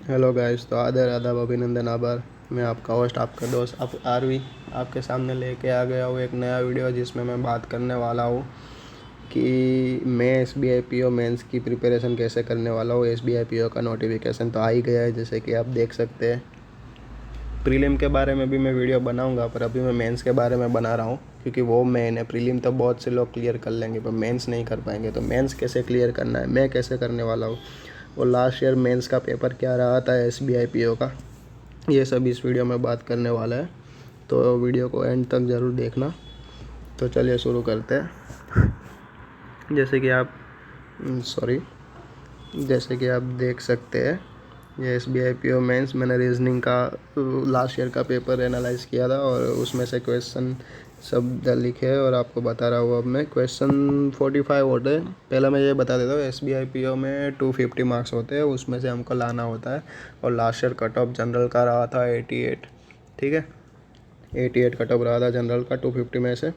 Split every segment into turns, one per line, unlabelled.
Hello guys, तो आदर आदाब अभिनंदन आभार। मैं आपका होस्ट, आपका दोस्त आप आरवी आपके सामने लेके आ गया हूँ एक नया वीडियो जिसमें मैं बात करने वाला हूँ कि मैं एसबीआई पीओ मेंस की प्रिपरेशन कैसे करने वाला हूँ। एसबीआई पीओ का नोटिफिकेशन तो आ ही गया है, जैसे कि आप देख सकते हैं। प्रीलिम के बारे में भी मैं वीडियो बनाऊंगा, पर अभी मैं मेंस के बारे में बना रहा हूँ क्योंकि वो मेन है। प्रीलिम तो बहुत से लोग क्लियर कर लेंगे पर मेंस नहीं कर पाएंगे, तो मेंस कैसे क्लियर करना है, मैं कैसे करने वाला हूँ, और लास्ट ईयर मेंस का पेपर क्या रहा था एसबीआई पीओ का, ये सब इस वीडियो में बात करने वाला है। तो वीडियो को एंड तक ज़रूर देखना। तो चलिए शुरू करते हैं। जैसे कि आप सॉरी जैसे कि आप देख सकते हैं, ये S B I P O mains मैंने रीजनिंग का लास्ट ईयर का पेपर एनालाइज किया था और उसमें से क्वेश्चन सब लिखे हैं और आपको बता रहा हूँ। अब मैं क्वेश्चन 45 होते हैं। पहले मैं ये बता देता हूँ, S B I P O में 250 मार्क्स होते हैं, उसमें से हमको लाना होता है। और last year cut off general का रहा था 88, ठीक है। 88 कट ऑफ रहा था जनरल का 250 में से।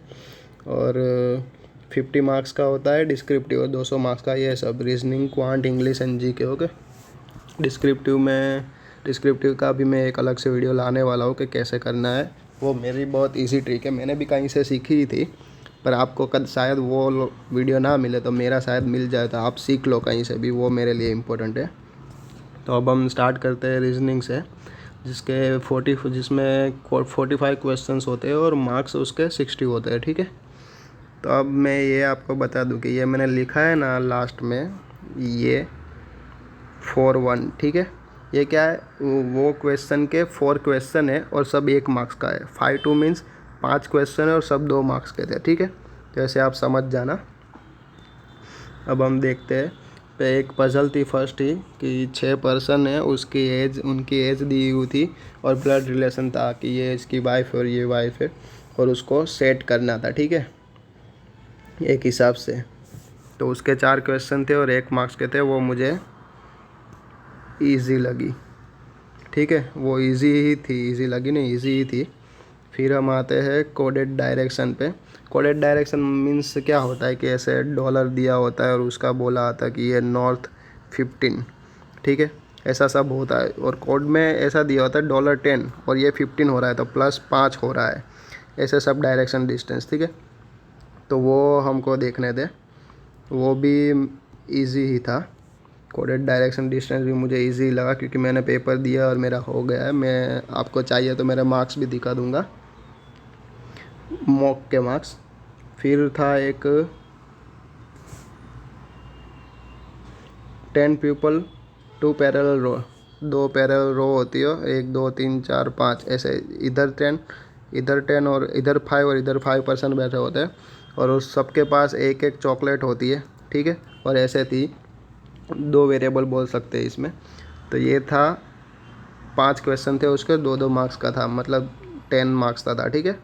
और 50 मार्क्स का होता है डिस्क्रिप्टिव और 200 मार्क्स का ये सब रीजनिंग, क्वांट, इंग्लिश एंड जी के। ओके, डिस्क्रिप्टिव का भी मैं एक अलग से वीडियो लाने वाला हूँ कि कैसे करना है। वो मेरी बहुत इजी ट्रिक है, मैंने भी कहीं से सीखी ही थी, पर आपको कद शायद वो वीडियो ना मिले तो मेरा शायद मिल जाए, तो आप सीख लो कहीं से भी, वो मेरे लिए इम्पोर्टेंट है। तो अब हम स्टार्ट करते हैं रीजनिंग से, जिसमें 45 क्वेश्चंस होते हैं और मार्क्स उसके 60 होते हैं, ठीक है। तो अब मैं ये आपको बता दूं कि ये मैंने लिखा है ना लास्ट में, ये 4-1, ठीक है। ये क्या है, वो क्वेश्चन के 4 क्वेश्चन है और सब 1 मार्क्स का है। 5-2 मीन्स 5 क्वेश्चन है और सब 2 मार्क्स के थे, ठीक है। तो ऐसे आप समझ जाना। अब हम देखते हैं। पे एक पजल थी फर्स्ट ही कि 6 पर्सन है, उनकी एज दी हुई थी और ब्लड रिलेशन था कि ये इसकी वाइफ है और ये वाइफ है, और उसको सेट करना था, ठीक है, एक हिसाब से। तो उसके 4 क्वेश्चन थे और 1 मार्क्स के थे। वो मुझे ईजी लगी, ठीक है, वो इजी ही थी, इजी लगी नहीं, इजी ही थी। फिर हम आते हैं कोडेड डायरेक्शन पे। कोडेड डायरेक्शन मीन्स क्या होता है कि ऐसे डॉलर दिया होता है और उसका बोला आता है कि ये नॉर्थ 15, ठीक है, ऐसा सब होता है। और कोड में ऐसा दिया होता है $10 और ये 15 हो रहा है तो +5 हो रहा है, ऐसे सब डायरेक्शन डिस्टेंस, ठीक है। तो वो हमको देखने दे, वो भी इजी ही था। कोडेड डायरेक्शन डिस्टेंस भी मुझे इजी लगा क्योंकि मैंने पेपर दिया और मेरा हो गया है। मैं आपको चाहिए तो मेरे मार्क्स भी दिखा दूंगा, मॉक के मार्क्स। फिर था एक 10 पीपल 2 पैरेलल रो, 2 पैरेलल रो होती है, 1 2 3 4 5 ऐसे, इधर 10 इधर 10 और इधर 5 और इधर 5% बैठे होते हैं, और उस सबके पास एक एक चॉकलेट होती है, ठीक है। और ऐसे थी 2 वेरिएबल बोल सकते हैं इसमें। तो ये था 5 क्वेश्चन थे उसके, 2-2 मार्क्स का था, मतलब 10 मार्क्स का था, ठीक है।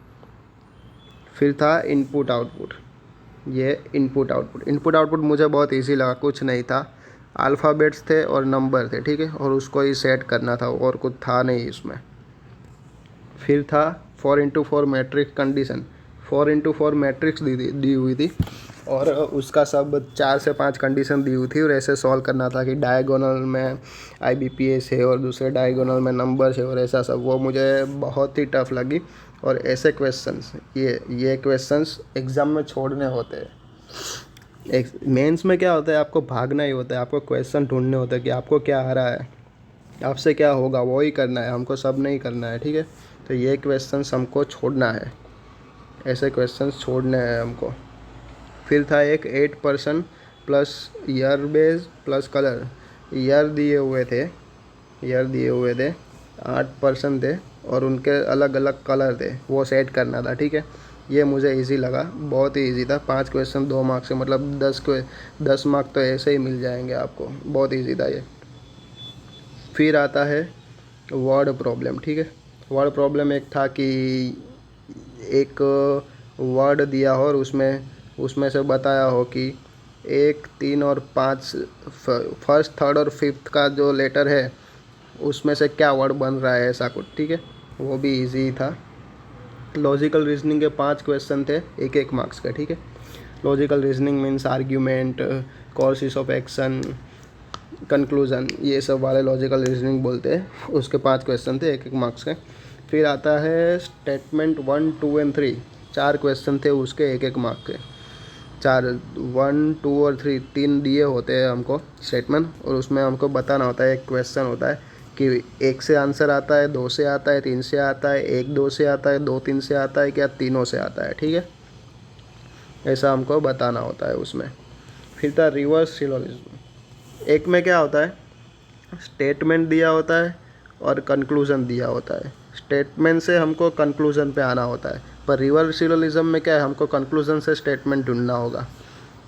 फिर था इनपुट आउटपुट। ये इनपुट आउटपुट मुझे बहुत इजी लगा, कुछ नहीं था, अल्फ़ाबेट्स थे और नंबर थे, ठीक है, और उसको ही सेट करना था और कुछ था नहीं इसमें। फिर था 4x4 matrix condition. 4x4 matrix दी हुई थी और उसका सब 4 से 5 कंडीशन दी हुई थी और ऐसे सॉल्व करना था कि डायगोनल में IBPS है और दूसरे डायगोनल में नंबर है और ऐसा सब। वो मुझे बहुत ही टफ लगी। और ऐसे क्वेश्चंस, ये क्वेश्चंस एग्ज़ाम में छोड़ने होते हैं। एक मेंस में क्या होता है, आपको भागना ही होता है, आपको क्वेश्चन ढूंढने होते हैं कि आपको क्या आ रहा है, आपसे क्या होगा, वो ही करना है, हमको सब नहीं करना है, ठीक है। तो ये क्वेश्चंस हमको छोड़ना है, ऐसे क्वेश्चंस छोड़ने हैं हमको। फिर था एक 8% plus year base plus colour. Year दिए हुए थे 8% थे और उनके अलग अलग कलर थे, वो सेट करना था, ठीक है। ये मुझे इजी लगा, बहुत ही इजी था। 5 क्वेश्चन 2 मार्क्स से, मतलब 10 मार्क तो ऐसे ही मिल जाएंगे आपको, बहुत इजी था ये। फिर आता है वर्ड प्रॉब्लम, ठीक है। वर्ड प्रॉब्लम एक था कि एक वर्ड दिया हो और उसमें से बताया हो कि 1 3 और 5 फर्स्ट, थर्ड और फिफ्थ का जो लेटर है उसमें से क्या वर्ड बन रहा है, ऐसा कुछ, ठीक है। वो भी इजी था। लॉजिकल रीजनिंग के 5 क्वेश्चन थे, 1-1 मार्क्स के, ठीक है। Logical reasoning means argument, causes of action, conclusion, ये सब वाले लॉजिकल रीजनिंग बोलते हैं। उसके 5 क्वेश्चन थे 1-1 मार्क्स के। फिर आता है स्टेटमेंट 1, 2 एंड 3, 4 क्वेश्चन थे उसके 1-1 मार्क के। 4, 1, 2 और 3, 3 दिए होते हैं हमको स्टेटमेंट, और उसमें हमको बताना होता है, एक क्वेश्चन होता है कि 1 से आंसर आता है, 2 से आता है, 3 से आता है, 1, 2 से आता है, 2, 3 से आता है, क्या तीनों से आता है, ठीक है। ऐसा हमको बताना होता है उसमें। फिर था रिवर्स सिलोजिज्म। एक में क्या होता है, स्टेटमेंट दिया होता है और कंक्लूज़न दिया होता है। स्टेटमेंट से हमको कंक्लूज़न पे आना होता है, पर रिवर्स सिलोजिज्म में क्या है, हमको कंक्लूज़न से स्टेटमेंट ढूंढना होगा।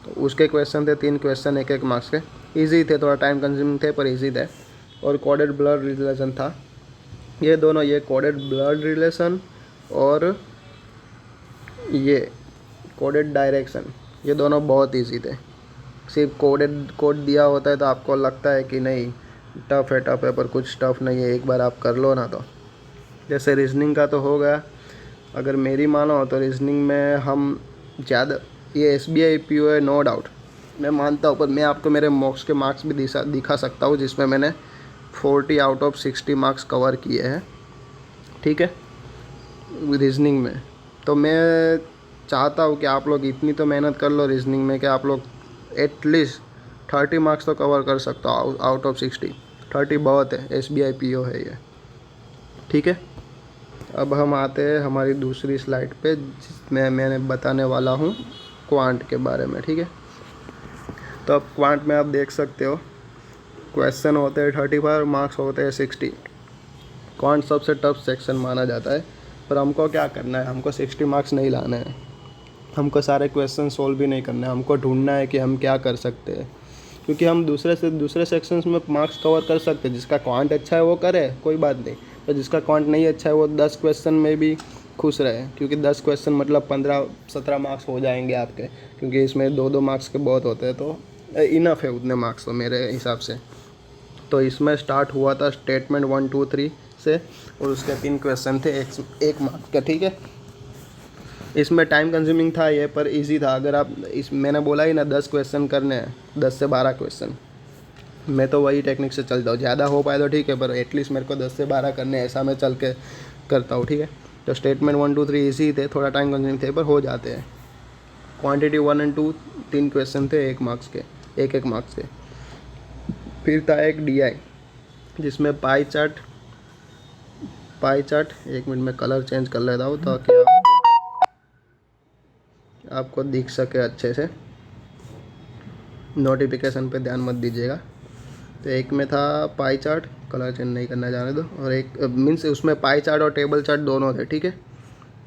तो उसके क्वेश्चन थे 3 क्वेश्चन 1-1 मार्क्स के। ईजी थे, थोड़ा टाइम कंज्यूमिंग थे पर ईजी थे। और कोडेड ब्लड रिलेशन था, ये दोनों, ये कोडेड ब्लड रिलेशन और ये कोडेड डायरेक्शन, ये दोनों बहुत ईजी थे। सिर्फ कोड दिया होता है तो आपको लगता है कि नहीं टफ़ है, पर कुछ टफ़ नहीं है, एक बार आप कर लो ना। तो जैसे रीजनिंग का तो हो गया। अगर मेरी मानो तो रीजनिंग में हम ज़्यादा, ये SBI PO है नो डाउट, मैं मानता हूँ, पर मैं आपको मेरे मॉक्स के मार्क्स भी दिखा सकता हूँ जिसमें मैंने 40 आउट ऑफ 60 मार्क्स कवर किए हैं, ठीक है, रीजनिंग में। तो मैं चाहता हूँ कि आप लोग इतनी तो मेहनत कर लो रीजनिंग में कि आप लोग एटलीस्ट 30 मार्क्स तो कवर कर सकता हो आउट ऑफ 60। 30 बहुत है, SBI PO है ये, ठीक है। अब हम आते हैं हमारी दूसरी स्लाइड पे, जिसमें मैंने बताने वाला हूँ क्वांट के बारे में, ठीक है। तो अब क्वांट में आप देख सकते हो क्वेश्चन होते हैं 35, मार्क्स होते हैं 60। क्वांट सबसे टफ सेक्शन माना जाता है, पर हमको क्या करना है, हमको 60 मार्क्स नहीं लाने हैं, हमको सारे क्वेश्चन सोल्व भी नहीं करना है, हमको ढूंढना है कि हम क्या कर सकते हैं। क्योंकि हम दूसरे सेक्शंस में मार्क्स कवर कर सकते हैं, जिसका क्वांट अच्छा है वो करे, कोई बात नहीं, पर जिसका क्वांट नहीं अच्छा है वो 10 क्वेश्चन में भी खुश रहे, क्योंकि 10 क्वेश्चन मतलब 15-17 मार्क्स हो जाएंगे आपके, क्योंकि इसमें 2-2 मार्क्स के बहुत होते हैं, तो इनफ है उतने मार्क्स तो मेरे हिसाब से। तो इसमें स्टार्ट हुआ था स्टेटमेंट 1, 2, 3 से, और उसके 3 क्वेश्चन थे 1 मार्क्स का, ठीक है। इसमें टाइम कंज्यूमिंग था ये, पर इजी था। अगर आप मैंने बोला ही ना 10 क्वेश्चन करने हैं, 10 से 12 क्वेश्चन, मैं तो वही टेक्निक से चलता हूँ। ज़्यादा हो पाए तो ठीक है, पर एटलीस्ट मेरे को 10 से 12 करने हैं, ऐसा मैं चल के करता हूँ, ठीक है। तो स्टेटमेंट 1, 2, 3 इजी थे, थोड़ा टाइम कंज्यूमिंग थे पर हो जाते हैं। क्वान्टिटी 1 और 2 3 क्वेश्चन थे 1 मार्क्स के, 1-1 मार्क्स के। फिर था एक DI, जिसमें पाई चार्ट, 1 मिनट में कलर चेंज कर लेता हूँ ताकि आपको दिख सके अच्छे से, नोटिफिकेशन पे ध्यान मत दीजिएगा। तो एक में था पाई चार्ट, कलर चेंज नहीं करना जाने दो, और एक मीन्स उसमें पाई चार्ट और टेबल चार्ट दोनों थे, ठीक है।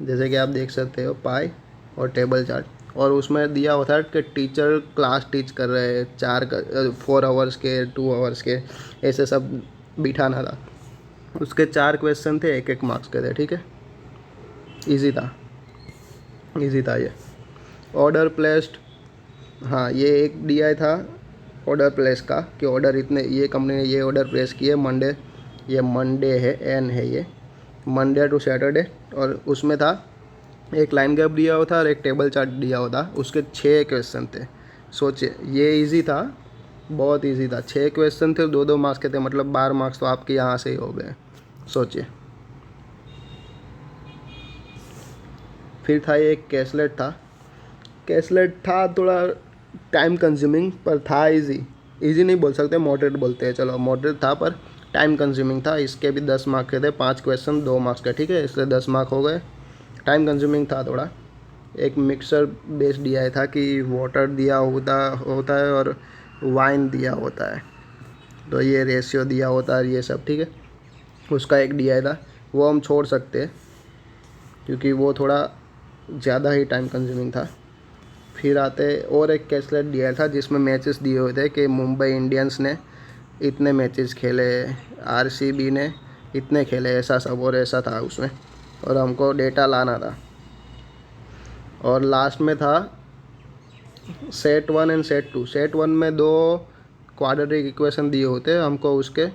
जैसे कि आप देख सकते हो पाई और टेबल चार्ट, और उसमें दिया होता है कि टीचर क्लास टीच कर रहे हैं 4 आवर्स के, 2 आवर्स के, ऐसे सब बिठाना था। उसके 4 क्वेश्चन थे 1-1 मार्क्स के थे, ठीक है। ईजी था ये। ऑर्डर प्लेस्ड, हाँ ये एक DI था ऑर्डर प्लेस का, कि ऑर्डर इतने, ये कंपनी ने ये ऑर्डर प्लेस किए मंडे, ये मंडे है, एन है ये, मंडे टू सैटरडे। और उसमें था एक लाइन गैप दिया हुआ था और एक टेबल चार्ट दिया हुआ था, उसके 6 क्वेश्चन थे। सोचिए ये इजी था, बहुत इजी था। 6 क्वेश्चन थे, 2-2 मार्क्स के थे, मतलब 12 मार्क्स तो आपके यहाँ से ही हो गए, सोचिए। फिर था ये एक कैसलेट था थोड़ा टाइम कंज्यूमिंग, पर था इजी नहीं बोल सकते, मॉडरेट बोलते हैं, चलो मॉडरेट था, पर टाइम कंज्यूमिंग था। इसके भी 10 मार्क्स के थे, 5 क्वेश्चन 2 मार्क्स का, ठीक है, इसलिए 10 मार्क हो गए। टाइम कंज्यूमिंग था थोड़ा। एक मिक्सर बेस्ड DI था कि वाटर दिया होता है और वाइन दिया होता है, तो ये रेशियो दिया होता है, ये सब, ठीक है। उसका एक DI था, वो हम छोड़ सकते हैं क्योंकि वो थोड़ा ज़्यादा ही टाइम कंज्यूमिंग था। फिर आते और एक कैसलेट DI था जिसमें मैचेस दिए हुए थे कि मुंबई इंडियंस ने इतने मैचेस खेले, RCB ने इतने खेले, ऐसा सब, और ऐसा था उसमें, और हमको डेटा लाना था। और लास्ट में था सेट 1 एंड सेट 2। सेट 1 में 2 क्वाड्रेटिक इक्वेशन दिए होते, हमको उसके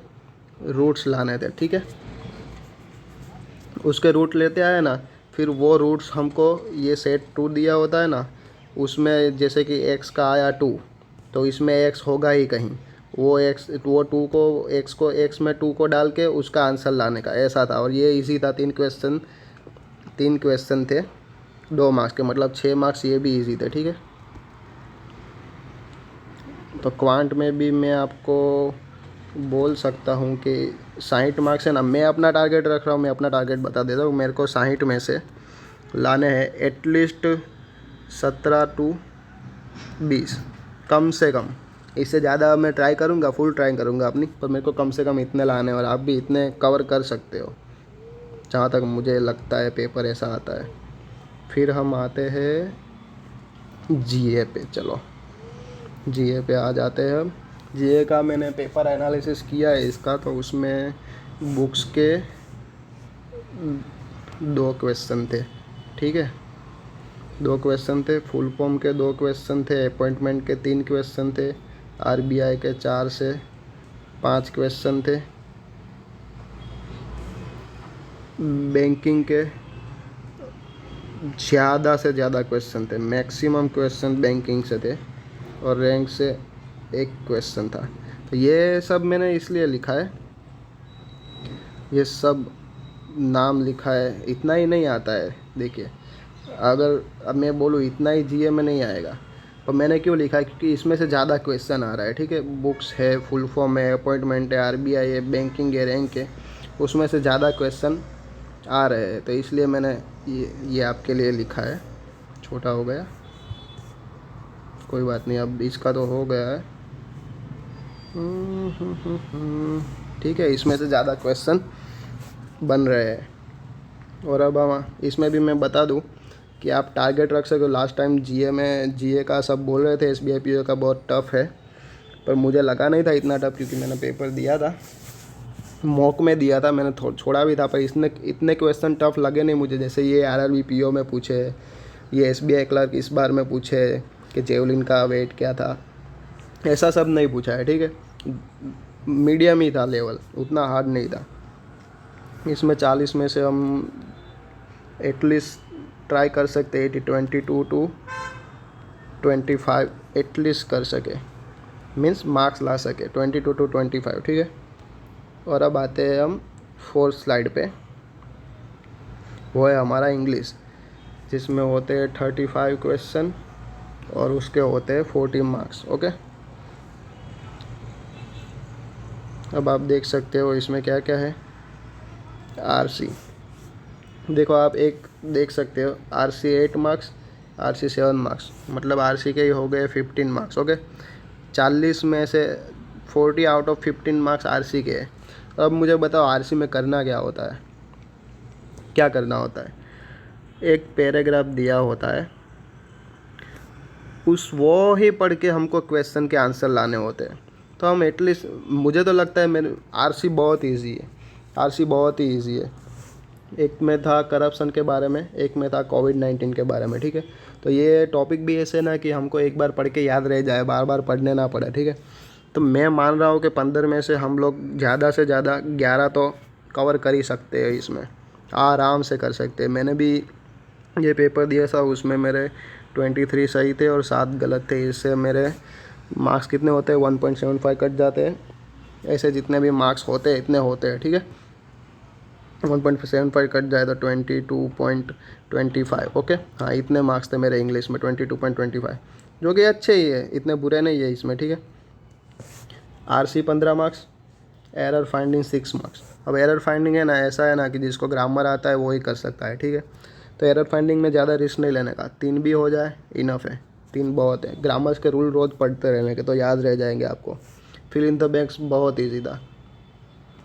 रूट्स लाने थे, ठीक है। उसके रूट लेते आए ना, फिर वो रूट्स हमको, ये सेट 2 दिया होता है ना, उसमें जैसे कि x का आया 2, तो इसमें x होगा ही कहीं, वो टू को एक्स में 2 को डाल के उसका आंसर लाने का, ऐसा था। और ये इजी था, 3 क्वेश्चन थे 2 मार्क्स के, मतलब 6 मार्क्स ये भी इजी थे, ठीक है। तो क्वांट में भी मैं आपको बोल सकता हूँ कि 60 मार्क्स है ना। मैं अपना टारगेट रख रहा हूँ, मैं अपना टारगेट बता देता हूँ। मेरे को 60 में से लाने हैं एटलीस्ट 17 to 20, कम से कम। इससे ज़्यादा मैं ट्राई करूँगा, फुल ट्राई करूँगा अपनी, पर मेरे को कम से कम इतने लाने, और आप भी इतने कवर कर सकते हो जहाँ तक मुझे लगता है, पेपर ऐसा आता है। फिर हम आते हैं जीए पे। चलो जीए पे आ जाते हैं। जीए का मैंने पेपर एनालिसिस किया है इसका, तो उसमें बुक्स के 2 क्वेश्चन थे, ठीक है। 2 क्वेश्चन थे, फुल फॉर्म के 2 क्वेश्चन थे, अपॉइंटमेंट के 3 क्वेश्चन थे, आरबीआई के 4 से 5 क्वेश्चन थे, बैंकिंग के ज़्यादा से ज़्यादा क्वेश्चन थे, मैक्सिमम क्वेश्चन बैंकिंग से थे, और रैंक से 1 क्वेश्चन था। तो ये सब मैंने इसलिए लिखा है, ये सब नाम लिखा है। इतना ही नहीं आता है, देखिए, अगर अब मैं बोलूँ इतना ही जीए में नहीं आएगा, पर मैंने क्यों लिखा है, क्योंकि इसमें से ज़्यादा क्वेश्चन आ रहा है, ठीक है। बुक्स है, फुल फॉर्म है, अपॉइंटमेंट है, आरबीआई है, बैंकिंग है, रैंक है, उसमें से ज़्यादा क्वेश्चन आ रहे हैं। तो इसलिए मैंने ये आपके लिए लिखा है। छोटा हो गया, कोई बात नहीं, अब इसका तो हो गया है। ठीक है, इसमें से ज़्यादा क्वेश्चन बन रहे हैं। और अब हम इसमें भी मैं बता दूं कि आप टारगेट रख सको। लास्ट टाइम जीए का सब बोल रहे थे एसबीआई पीओ का बहुत टफ़ है, पर मुझे लगा नहीं था इतना टफ, क्योंकि मैंने पेपर दिया था, मॉक में दिया था मैंने, छोड़ा भी था, पर इतने क्वेश्चन टफ लगे नहीं मुझे। जैसे ये आरआरबी पीओ में पूछे, ये एसबीआई क्लर्क इस बार में पूछे कि जेवलिन का वेट क्या था, ऐसा सब नहीं पूछा है, ठीक है। मीडियम ही था लेवल, उतना हार्ड नहीं था। इसमें 40 में से हम एटलीस्ट ट्राई कर सकते 22 to 25 एटलीस्ट कर सके, मीन्स मार्क्स ला सके 22 to 25, ठीक है। और अब आते हैं हम 4th स्लाइड पे, वो है हमारा इंग्लिश, जिसमें होते हैं 35 क्वेश्चन और उसके होते हैं 40 मार्क्स, ओके। अब आप देख सकते हो इसमें क्या क्या है। आरसी, देखो आप एक देख सकते हो, आरसी 8 मार्क्स, आरसी 7 मार्क्स, मतलब आरसी के ही हो गए 15 मार्क्स, ओके। 40 में से 40 आउट ऑफ 15 मार्क्स आरसी के हैं। अब मुझे बताओ आरसी में करना क्या होता है, क्या करना होता है। एक पैराग्राफ दिया होता है, वो ही पढ़ के हमको क्वेश्चन के आंसर लाने होते हैं। तो हम एटलीस्ट, मुझे तो लगता है मेरे आरसी बहुत ईजी है, आरसी बहुत ही ईजी है। एक में था करप्शन के बारे में, एक में था कोविड-19 के बारे में, ठीक है। तो ये टॉपिक भी ऐसे ना कि हमको एक बार पढ़ के याद रह जाए, बार बार पढ़ने ना पड़े, ठीक है। तो मैं मान रहा हूँ कि 15 में से हम लोग ज़्यादा से ज़्यादा 11 तो कवर कर ही सकते हैं, इसमें आराम से कर सकते हैं। मैंने भी ये पेपर दिया था, उसमें मेरे 23 सही थे और 7 गलत थे। इससे मेरे मार्क्स कितने होते हैं, 1.75 कट जाते हैं। ऐसे जितने भी मार्क्स होते हैं इतने होते हैं, ठीक है। 1.75 कट जाए तो 22.25, ओके। हाँ, इतने मार्क्स थे मेरे इंग्लिश में, 22.25, जो कि अच्छे ही है, इतने बुरे नहीं है इसमें, ठीक है। RC 15 marks, error finding 6 marks. अब एरर फाइंडिंग है ना, ऐसा है ना कि जिसको ग्रामर आता है वो ही कर सकता है, ठीक है। तो एरर फाइंडिंग में ज़्यादा रिस्क नहीं लेने का, 3 भी हो जाए इनफ है, 3 बहुत है। ग्रामर्स के रूल रोज़ पढ़ते रहने के, तो याद रह जाएंगे आपको। फिल इन द ब्लैंक्स बहुत ईजी था,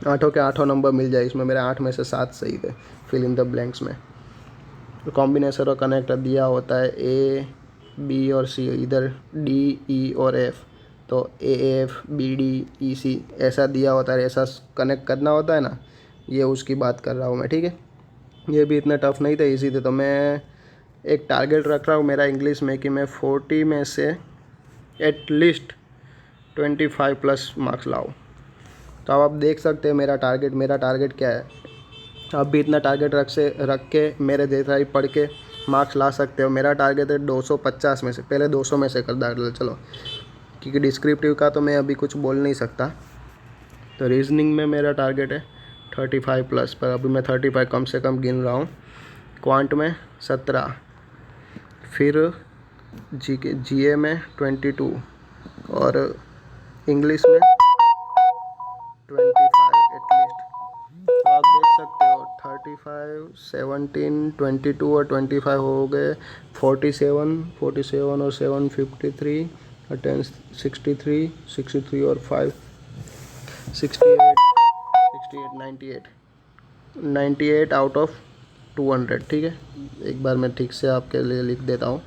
8 के 8 नंबर मिल जाए इसमें। मेरे 8 में से 7 सही थे फिल इन द ब्लैंक्स में। कॉम्बिनेशन और कनेक्ट दिया होता है ए, बी और सी, इधर डी, ई और एफ। तो ए, एफ, बी, डी, ई, सी ऐसा दिया होता है, ऐसा कनेक्ट करना होता है ना, ये उसकी बात कर रहा हूँ मैं, ठीक है। ये भी इतने टफ नहीं थे, इजी थे। तो मैं एक टारगेट रख रहा हूँ मेरा इंग्लिश में कि मैं 40 में से एटलीस्ट 25 प्लस मार्क्स लाऊँ। तो अब आप देख सकते हैं मेरा टारगेट क्या है। आप भी इतना टारगेट रख के मेरे जैसा ही पढ़ के मार्क्स ला सकते हो। मेरा टारगेट है 250 में से, पहले 200 में से कर डालो चलो, क्योंकि डिस्क्रिप्टिव का तो मैं अभी कुछ बोल नहीं सकता। तो रीजनिंग में मेरा टारगेट है 35 प्लस, पर अभी मैं 35 कम से कम गिन रहा हूँ। क्वांट में 17, फिर जीए में 22 और इंग्लिश में 25 एटलीस्ट। तो आप देख सकते हो 35, 17, 22 और 25 हो गए 47 और 7 53 और 10 63 और 5 68 98 आउट ऑफ 200। ठीक है, एक बार मैं ठीक से आपके लिए लिख देता हूँ।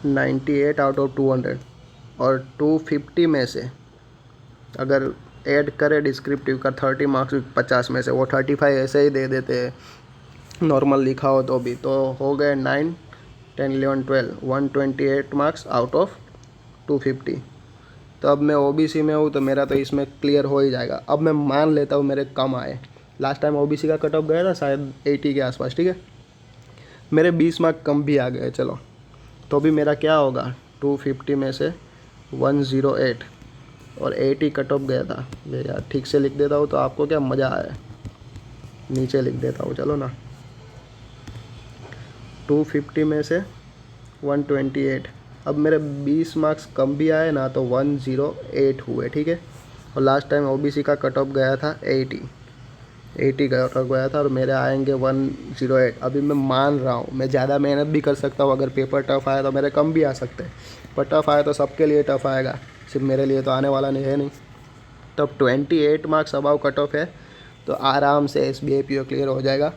$98 आउट ऑफ 200 और 250 में से अगर ऐड करें डिस्क्रिप्टिव का 30 मार्क्स 50 में से, वो 35 ऐसे ही दे देते हैं नॉर्मल लिखा हो तो भी। तो हो गए 9, 10, 11, 12 128 मार्क्स आउट ऑफ 250। तो अब मैं ओबीसी में हूँ तो मेरा तो इसमें क्लियर हो ही जाएगा। अब मैं मान लेता हूँ मेरे कम आए, लास्ट टाइम ओबीसी का कट ऑफ गया था शायद 80 के आसपास। ठीक है, मेरे 20 मार्क कम भी आ गए, चलो तो भी मेरा क्या होगा 250 में से 108 और 80 कट ऑफ गया था। ये यार ठीक से लिख देता हूँ तो आपको क्या मज़ा आए, नीचे लिख देता हूँ चलो ना। 250 में से 128, अब मेरे 20 मार्क्स कम भी आए ना तो 108 हुए। ठीक है, और लास्ट टाइम ओबीसी का कट ऑफ गया था 80 कट ऑफ गया था और मेरे आएंगे 108। अभी मैं मान रहा हूँ मैं ज़्यादा मेहनत भी कर सकता हूँ, अगर पेपर टफ आया तो मेरे कम भी आ सकते हैं, पर टफ आया तो सबके लिए टफ आएगा, सिर्फ मेरे लिए तो आने वाला नहीं है नहीं। तब 28 मार्क्स अबाव कट ऑफ है तो आराम से SBI PO क्लियर हो जाएगा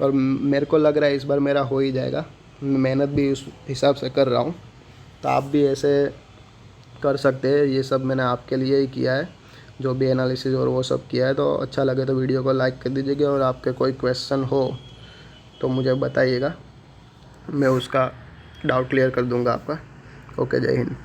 और मेरे को लग रहा है इस बार मेरा हो ही जाएगा। मेहनत भी उस हिसाब से कर रहा हूँ, तो आप भी ऐसे कर सकते हैं। ये सब मैंने आपके लिए ही किया है, जो भी एनालिसिस और वो सब किया है। तो अच्छा लगे तो वीडियो को लाइक कर दीजिएगा और आपके कोई क्वेश्चन हो तो मुझे बताइएगा, मैं उसका डाउट क्लियर कर दूंगा आपका। ओके, जय हिंद।